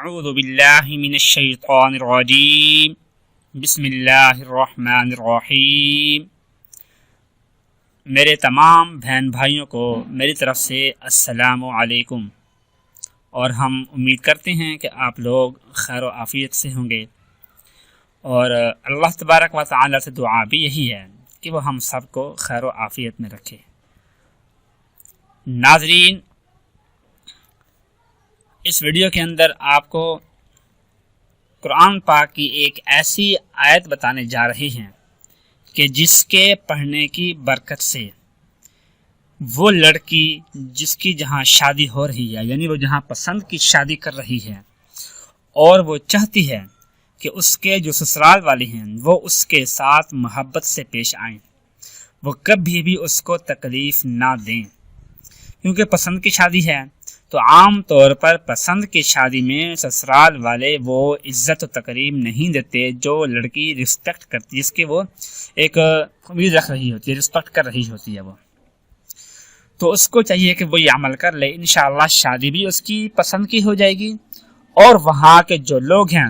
اعوذ باللہ من الشیطان الرجیم بسم اللہ الرحمن الرحیم۔ میرے تمام بہن بھائیوں کو میری طرف سے السلام علیکم، اور ہم امید کرتے ہیں کہ آپ لوگ خیر و عافیت سے ہوں گے، اور اللہ تبارک و تعالی سے دعا بھی یہی ہے کہ وہ ہم سب کو خیر و عافیت میں رکھے۔ ناظرین، اس ویڈیو کے اندر آپ کو قرآن پاک کی ایک ایسی آیت بتانے جا رہی ہیں کہ جس کے پڑھنے کی برکت سے وہ لڑکی جس کی جہاں شادی ہو رہی ہے، یعنی وہ جہاں پسند کی شادی کر رہی ہے، اور وہ چاہتی ہے کہ اس کے جو سسرال والی ہیں وہ اس کے ساتھ محبت سے پیش آئیں، وہ کبھی بھی اس کو تکلیف نہ دیں، کیونکہ پسند کی شادی ہے تو عام طور پر پسند کی شادی میں سسرال والے وہ عزت و تکریم نہیں دیتے جو لڑکی رسپیکٹ کرتی ہے، جس کی وہ ایک امید رکھ رہی ہوتی ہے، رسپیکٹ کر رہی ہوتی ہے وہ، تو اس کو چاہیے کہ وہ یہ عمل کر لے۔ انشاءاللہ شادی بھی اس کی پسند کی ہو جائے گی، اور وہاں کے جو لوگ ہیں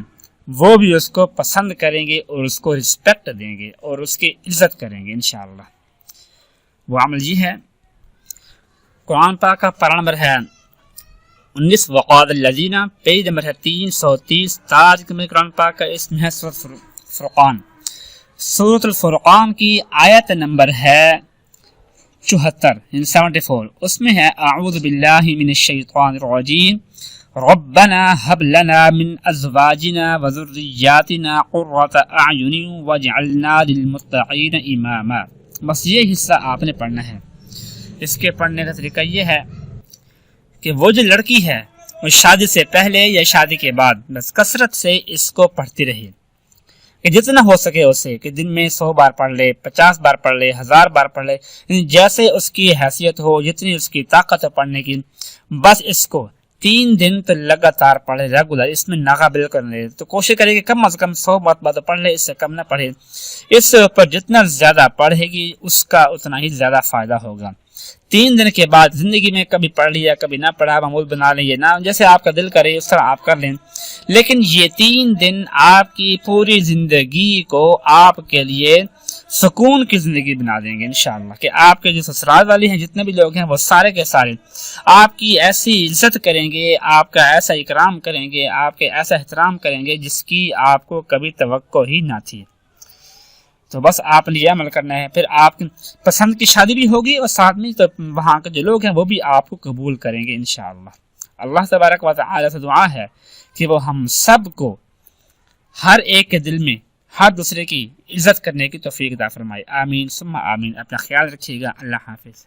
وہ بھی اس کو پسند کریں گے اور اس کو رسپیکٹ دیں گے اور اس کی عزت کریں گے انشاءاللہ۔ وہ عمل یہ ہے، قرآن پاک کا پارہ نمبر ہے 19، وقال الذین، پیج نمبر ہے 330۔ تاج میں قرآن پاک کا اسم ہے سورۃ فرقان۔ سورۃ الفرقان کی آیت نمبر ہے 74، اس میں ہے اعوذ باللہ من الشیطان الرجیم ربنا هب لنا من ازواجنا وذریاتنا قرۃ اعین واجعلنا للمتقین اماما۔ بس یہ حصہ آپ نے پڑھنا ہے۔ اس کے پڑھنے کا طریقہ یہ ہے کہ وہ جو لڑکی ہے وہ شادی سے پہلے یا شادی کے بعد بس کثرت سے اس کو پڑھتی رہے، کہ جتنا ہو سکے اسے، کہ دن میں 100 بار پڑھ لے، 50 بار پڑھ لے، 1000 بار پڑھ لے، جیسے اس کی حیثیت ہو، جتنی اس کی طاقت ہو پڑھنے کی، بس اس کو 3 دن تو لگاتار پڑھے ریگولر، اس میں ناغہ بالکل نہیں، تو کوشش کرے کہ کم از کم 100 بار پڑھ لے، اس سے کم نہ پڑھے۔ اس پر جتنا زیادہ پڑھے گی اس کا اتنا ہی زیادہ فائدہ ہوگا۔ 3 دن کے بعد زندگی میں کبھی پڑھ لیا کبھی نہ پڑھا، معمول بنا لیں، یہ نہ جیسے آپ کا دل کرے اس طرح آپ کر لیں، لیکن یہ 3 دن آپ کی پوری زندگی کو آپ کے لیے سکون کی زندگی بنا دیں گے انشاءاللہ، کہ آپ کے جو سسرال والی ہیں جتنے بھی لوگ ہیں وہ سارے کے سارے آپ کی ایسی عزت کریں گے، آپ کا ایسا اکرام کریں گے، آپ کے ایسا احترام کریں گے جس کی آپ کو کبھی توقع ہی نہ تھی۔ تو بس آپ نے یہ عمل کرنا ہے، پھر آپ کی پسند کی شادی بھی ہوگی، اور ساتھ میں تو وہاں کے جو لوگ ہیں وہ بھی آپ کو قبول کریں گے انشاءاللہ۔ اللہ تبارک و تعالی سے دعا ہے کہ وہ ہم سب کو ہر ایک کے دل میں ہر دوسرے کی عزت کرنے کی توفیق عطا فرمائے۔ آمین ثم آمین۔ اپنا خیال رکھیے گا۔ اللہ حافظ۔